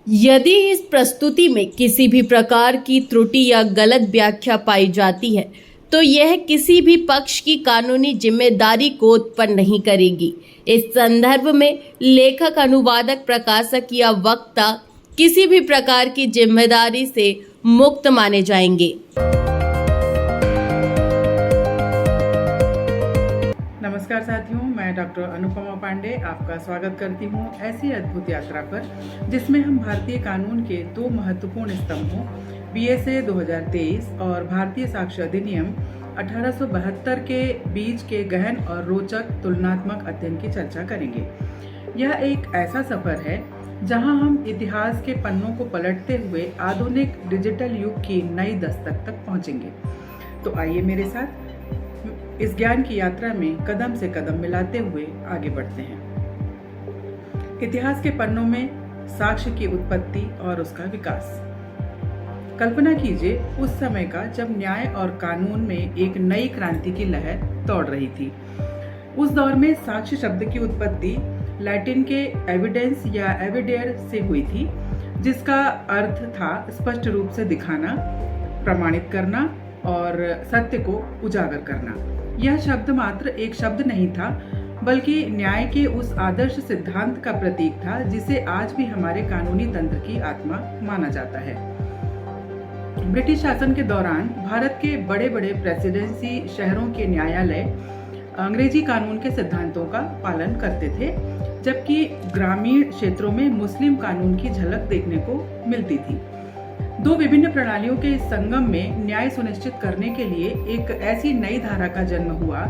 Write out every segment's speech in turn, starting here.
यदि इस प्रस्तुति में किसी भी प्रकार की त्रुटि या गलत व्याख्या पाई जाती है तो यह किसी भी पक्ष की कानूनी जिम्मेदारी को उत्पन्न नहीं करेगी। इस संदर्भ में लेखक, अनुवादक, प्रकाशक या वक्ता किसी भी प्रकार की जिम्मेदारी से मुक्त माने जाएंगे। नमस्कार साथियों, मैं डॉक्टर अनुपमा पांडे आपका स्वागत करती हूँ ऐसी अद्भुत यात्रा पर जिसमें हम भारतीय कानून के दो महत्वपूर्ण स्तंभों बीएसए 2023 और भारतीय साक्ष्य अधिनियम 1872 के बीच के गहन और रोचक तुलनात्मक अध्ययन की चर्चा करेंगे। यह एक ऐसा सफर है जहां हम इतिहास के पन्नों को पलटते हुए आधुनिक डिजिटल युग की नई दस्तक तक पहुंचेंगे। तो आइए मेरे साथ इस ज्ञान की यात्रा में कदम से कदम मिलाते हुए आगे बढ़ते हैं। इतिहास के पन्नों में साक्ष्य की उत्पत्ति और उसका विकास। कल्पना कीजिए उस समय का जब न्याय और कानून में एक नई क्रांति की लहर दौड़ रही थी। उस दौर में साक्ष्य शब्द की उत्पत्ति लैटिन के एविडेंस या एविडेयर से हुई थी, जिसका अर्थ था स्पष्ट रूप से दिखाना, प्रमाणित करना और सत्य को उजागर करना। यह शब्द मात्र एक शब्द नहीं था, बल्कि न्याय के उस आदर्श सिद्धांत का प्रतीक था जिसे आज भी हमारे कानूनी तंत्र की आत्मा माना जाता है। ब्रिटिश शासन के दौरान भारत के बड़े बड़े प्रेसिडेंसी शहरों के न्यायालय अंग्रेजी कानून के सिद्धांतों का पालन करते थे, जबकि ग्रामीण क्षेत्रों में मुस्लिम कानून की झलक देखने को मिलती थी। दो विभिन्न प्रणालियों के इस संगम में न्याय सुनिश्चित करने के लिए एक ऐसी नई धारा का जन्म हुआ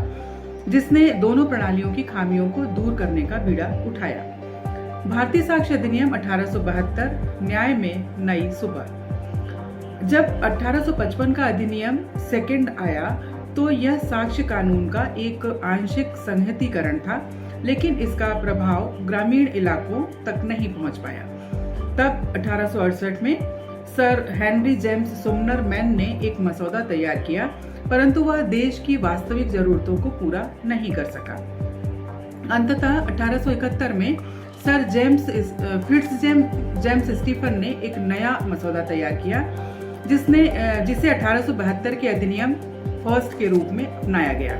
जिसने दोनों प्रणालियों की खामियों को दूर करने का बीड़ा उठाया। भारतीय साक्ष्य अधिनियम 1872 न्याय में नई सुबह। जब 1855 का अधिनियम सेकंड आया तो यह साक्ष्य कानून का एक आंशिक संहितीकरण था, लेकिन इसका प्रभाव ग्रामीण इलाकों तक नहीं पहुंच पाया। तब 1868 में सर हेनरी जेम्स सुमनर मैन ने एक मसौदा तैयार किया, परंतु वह देश की वास्तविक जरूरतों को पूरा नहीं कर सका। अंततः 1871 में सर जेम्स स्टीफन ने एक नया मसौदा तैयार किया, जिसे 1872 के अधिनियम फर्स्ट के रूप में अपनाया गया।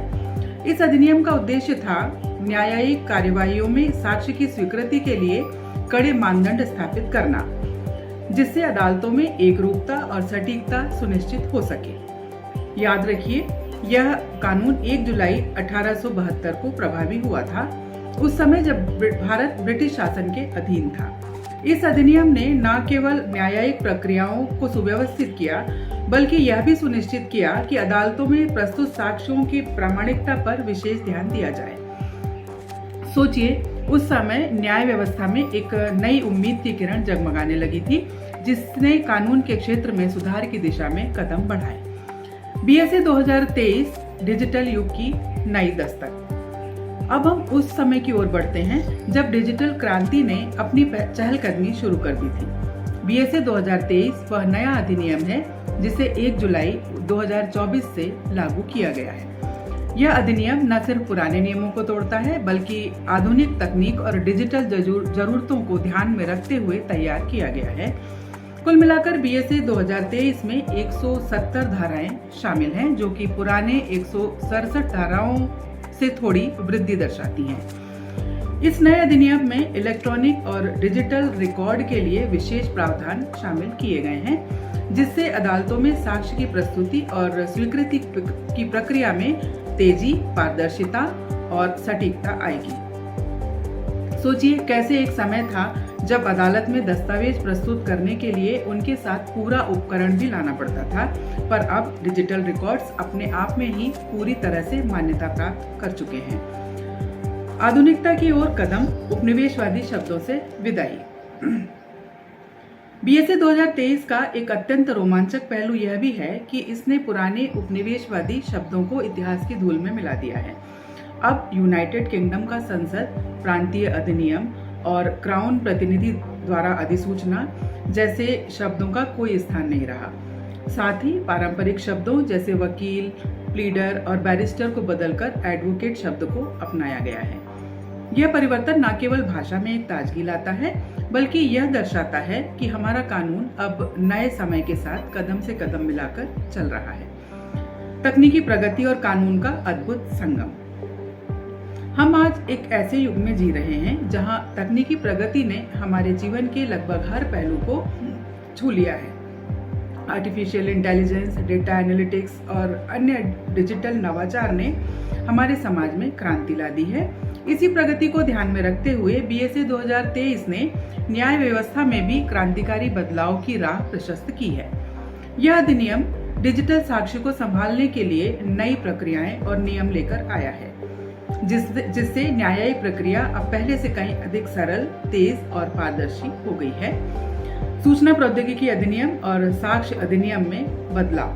इस अधिनियम का उद्देश्य था न्यायिक कार्यवाहियों में साक्ष्य की स्वीकृति के लिए कड़े मानदंड स्थापित करना, जिससे अदालतों में एकरूपता और सटीकता सुनिश्चित हो सके। याद रखिए, यह कानून 1 जुलाई 1872 को प्रभावी हुआ था, उस समय जब भारत ब्रिटिश शासन के अधीन था। इस अधिनियम ने न केवल न्यायिक प्रक्रियाओं को सुव्यवस्थित किया, बल्कि यह भी सुनिश्चित किया कि अदालतों में प्रस्तुत साक्ष्यों की प्रामाणिकता पर विशेष ध्यान दिया जाए। सोचिए, उस समय न्याय व्यवस्था में एक नई उम्मीद की किरण जगमगाने लगी थी, जिसने कानून के क्षेत्र में सुधार की दिशा में कदम बढ़ाए। बीएसए 2023 डिजिटल युग की नई दस्तक। अब हम उस समय की ओर बढ़ते हैं जब डिजिटल क्रांति ने अपनी चहलकदमी शुरू कर दी थी। बीएसए 2023 वह नया अधिनियम है जिसे 1 जुलाई 2024 से लागू किया गया है। यह अधिनियम न सिर्फ पुराने नियमों को तोड़ता है, बल्कि आधुनिक तकनीक और डिजिटल जरूरतों को ध्यान में रखते हुए तैयार किया गया है। कुल मिलाकर बीएसए 2023 में 170 धाराएं शामिल हैं, जो कि पुराने 167 धाराओं से थोड़ी वृद्धि दर्शाती हैं। इस नए अधिनियम में इलेक्ट्रॉनिक और डिजिटल रिकॉर्ड के लिए विशेष प्रावधान शामिल किए गए हैं, जिससे अदालतों में साक्ष्य की प्रस्तुति और स्वीकृति की प्रक्रिया में तेजी, पारदर्शिता और सटीकता आएगी। सोचिए, कैसे एक समय था जब अदालत में दस्तावेज प्रस्तुत करने के लिए उनके साथ पूरा उपकरण भी लाना पड़ता था, पर अब डिजिटल रिकॉर्ड्स अपने आप में ही पूरी तरह से मान्यता प्राप्त कर चुके हैं। आधुनिकता की ओर कदम, उपनिवेशवादी शब्दों से विदाई। बीएसए 2023 का एक अत्यंत रोमांचक पहलू यह भी है कि इसने पुराने उपनिवेशवादी शब्दों को इतिहास की धूल में मिला दिया है। अब यूनाइटेड किंगडम का संसद, प्रांतीय अधिनियम और क्राउन प्रतिनिधि द्वारा अधिसूचना जैसे शब्दों का कोई स्थान नहीं रहा। साथ ही पारंपरिक शब्दों जैसे वकील, प्लीडर और बैरिस्टर को बदलकर एडवोकेट शब्द को अपनाया गया है। यह परिवर्तन न केवल भाषा में एक ताजगी लाता है, बल्कि यह दर्शाता है कि हमारा कानून अब नए समय के साथ कदम से कदम मिलाकर चल रहा है। तकनीकी प्रगति और कानून का अद्भुत संगम। हम आज एक ऐसे युग में जी रहे हैं जहां तकनीकी प्रगति ने हमारे जीवन के लगभग हर पहलू को छू लिया है। आर्टिफिशियल इंटेलिजेंस, डेटा एनालिटिक्स और अन्य डिजिटल नवाचार ने हमारे समाज में क्रांति ला दी है। इसी प्रगति को ध्यान में रखते हुए बीएसए 2023 ने न्याय व्यवस्था में भी क्रांतिकारी बदलाव की राह प्रशस्त की है। यह अधिनियम डिजिटल साक्ष्य को संभालने के लिए नई प्रक्रियाएं और नियम लेकर आया है, जिससे न्यायिक प्रक्रिया अब पहले से कहीं अधिक सरल, तेज और पारदर्शी हो गई है। सूचना प्रौद्योगिकी अधिनियम और साक्ष्य अधिनियम में बदलाव।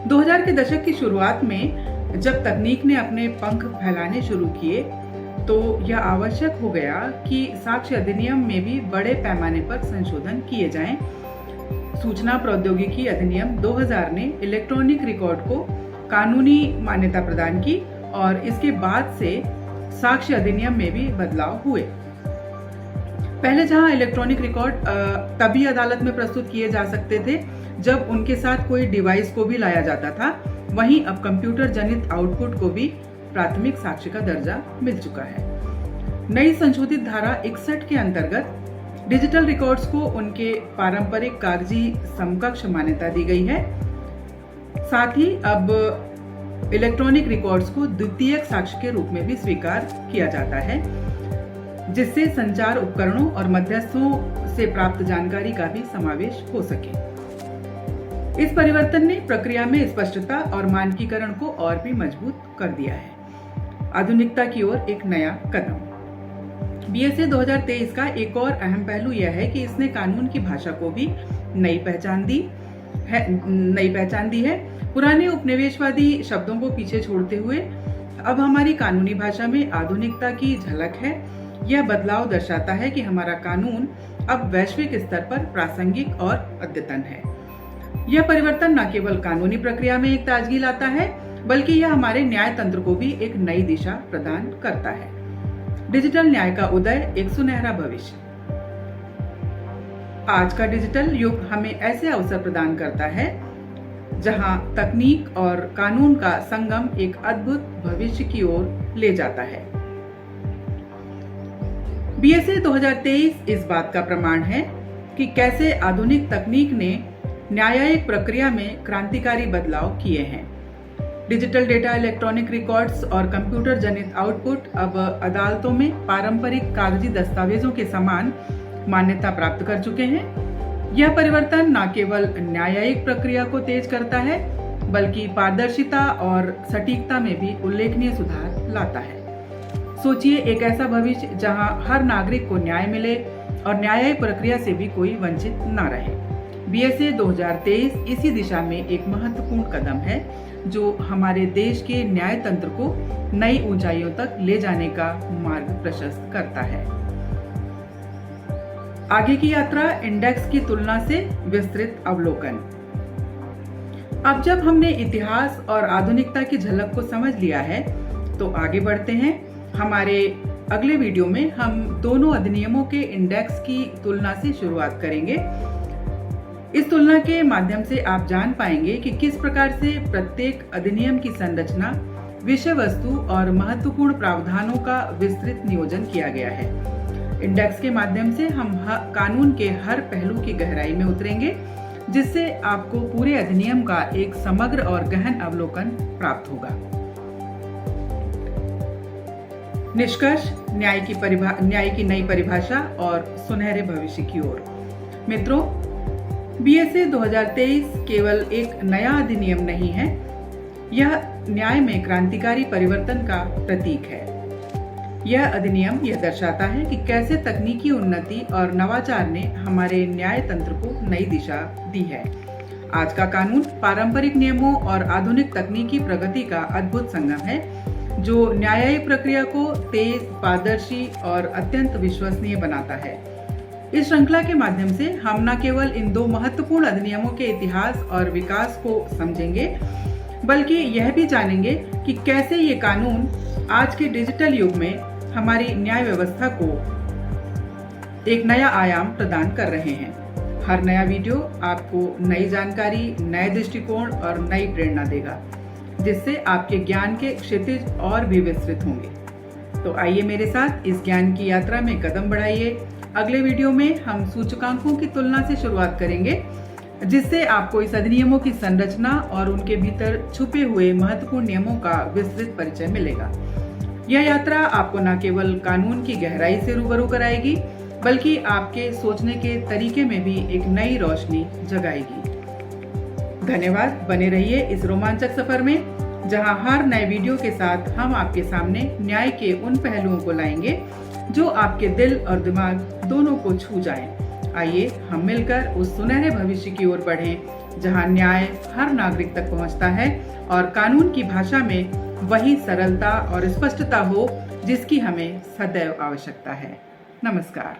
2000 के दशक की शुरुआत में जब तकनीक ने अपने पंख फैलाने शुरू किए, तो यह आवश्यक हो गया कि साक्ष्य अधिनियम में भी बड़े पैमाने पर संशोधन किए जाएं। सूचना प्रौद्योगिकी अधिनियम 2000 ने इलेक्ट्रॉनिक रिकॉर्ड को कानूनी मान्यता प्रदान की और इसके बाद से साक्ष्य अधिनियम में भी बदलाव हुए। पहले जहां इलेक्ट्रॉनिक रिकॉर्ड तभी अदालत में प्रस्तुत किए जा सकते थे जब उनके साथ कोई डिवाइस को भी लाया जाता था, वहीं अब कंप्यूटर जनित आउटपुट को भी प्राथमिक साक्ष्य का दर्जा मिल चुका है। नई संशोधित धारा 61 के अंतर्गत डिजिटल रिकॉर्ड्स को उनके पारंपरिक कागजी समकक्ष मान्यता दी गई है। साथ ही अब इलेक्ट्रॉनिक रिकॉर्ड्स को द्वितीयक साक्ष्य के रूप में भी स्वीकार किया जाता है, जिससे संचार उपकरणों और मध्यस्थों से प्राप्त जानकारी का भी समावेश हो सके। इस परिवर्तन ने प्रक्रिया में स्पष्टता और मानकीकरण को और भी मजबूत कर दिया है। आधुनिकता की ओर एक नया कदम। बीएसए 2023 का एक और अहम पहलू यह है कि इसने कानून की भाषा को भी नई पहचान दी है। पुराने उपनिवेशवादी शब्दों को पीछे छोड़ते हुए अब हमारी कानूनी भाषा में आधुनिकता की झलक है। यह बदलाव दर्शाता है कि हमारा कानून अब वैश्विक स्तर पर प्रासंगिक और अद्यतन है। यह परिवर्तन न केवल कानूनी प्रक्रिया में एक ताजगी लाता है, बल्कि यह हमारे न्याय तंत्र को भी एक नई दिशा प्रदान करता है। डिजिटल न्याय का उदय, एक सुनहरा भविष्य। आज का डिजिटल युग हमें ऐसे अवसर प्रदान करता है जहां तकनीक और कानून का संगम एक अद्भुत भविष्य की ओर ले जाता है। बीएसए 2023 इस बात का प्रमाण है कि कैसे आधुनिक तकनीक ने न्यायिक प्रक्रिया में क्रांतिकारी बदलाव किए हैं। डिजिटल डेटा, इलेक्ट्रॉनिक रिकॉर्ड्स और कंप्यूटर जनित आउटपुट अब अदालतों में पारंपरिक कागजी दस्तावेजों के समान मान्यता प्राप्त कर चुके हैं। यह परिवर्तन न केवल न्यायिक प्रक्रिया को तेज करता है, बल्कि पारदर्शिता और सटीकता में भी उल्लेखनीय सुधार लाता है। सोचिए, एक ऐसा भविष्य जहां हर नागरिक को न्याय मिले और न्यायिक प्रक्रिया से भी कोई वंचित न रहे। बीएसए 2023 इसी दिशा में एक महत्वपूर्ण कदम है, जो हमारे देश के न्याय तंत्र को नई ऊंचाइयों तक ले जाने का मार्ग प्रशस्त करता है। आगे की यात्रा, इंडेक्स की तुलना से विस्तृत अवलोकन। अब जब हमने इतिहास और आधुनिकता की झलक को समझ लिया है, तो आगे बढ़ते हैं। हमारे अगले वीडियो में हम दोनों अधिनियमों के इंडेक्स की तुलना से शुरुआत करेंगे। इस तुलना के माध्यम से आप जान पाएंगे कि किस प्रकार से प्रत्येक अधिनियम की संरचना, विषय वस्तु और महत्वपूर्ण प्रावधानों का विस्तृत नियोजन किया गया है। इंडेक्स के माध्यम से हम कानून के हर पहलू की गहराई में उतरेंगे, जिससे आपको पूरे अधिनियम का एक समग्र और गहन अवलोकन प्राप्त होगा। निष्कर्ष, न्याय की नई परिभाषा और सुनहरे भविष्य की ओर। मित्रों, बीएसए 2023 केवल एक नया अधिनियम नहीं है, यह न्याय में क्रांतिकारी परिवर्तन का प्रतीक है। यह अधिनियम यह दर्शाता है कि कैसे तकनीकी उन्नति और नवाचार ने हमारे न्याय तंत्र को नई दिशा दी है। आज का कानून पारंपरिक नियमों और आधुनिक तकनीकी प्रगति का अद्भुत संगम है, जो न्यायिक प्रक्रिया को तेज, पारदर्शी और अत्यंत विश्वसनीय बनाता है। इस श्रृंखला के माध्यम से हम न केवल इन दो महत्वपूर्ण अधिनियमों के इतिहास और विकास को समझेंगे, बल्कि यह भी जानेंगे कि कैसे ये कानून आज के डिजिटल युग में हमारी न्याय व्यवस्था को एक नया आयाम प्रदान कर रहे हैं। हर नया वीडियो आपको नई जानकारी, नए दृष्टिकोण और नई प्रेरणा देगा, जिससे आपके ज्ञान के क्षितिज और भी विस्तृत होंगे। तो आइए मेरे साथ इस ज्ञान की यात्रा में कदम बढ़ाइए। अगले वीडियो में हम सूचकांकों की तुलना से शुरुआत करेंगे, जिससे आपको इस अधिनियमों की संरचना और उनके भीतर छुपे हुए महत्वपूर्ण नियमों का विस्तृत परिचय मिलेगा। यह यात्रा आपको न केवल कानून की गहराई से रूबरू कराएगी, बल्कि आपके सोचने के तरीके में भी एक नई रोशनी जगाएगी। धन्यवाद। बने रहिए इस रोमांचक सफर में, जहां हर नए वीडियो के साथ हम आपके सामने न्याय के उन पहलुओं को लाएंगे जो आपके दिल और दिमाग दोनों को छू जाएं। आइए हम मिलकर उस सुनहरे भविष्य की ओर बढ़ें, जहां न्याय हर नागरिक तक पहुंचता है और कानून की भाषा में वही सरलता और स्पष्टता हो जिसकी हमें सदैव आवश्यकता है। नमस्कार।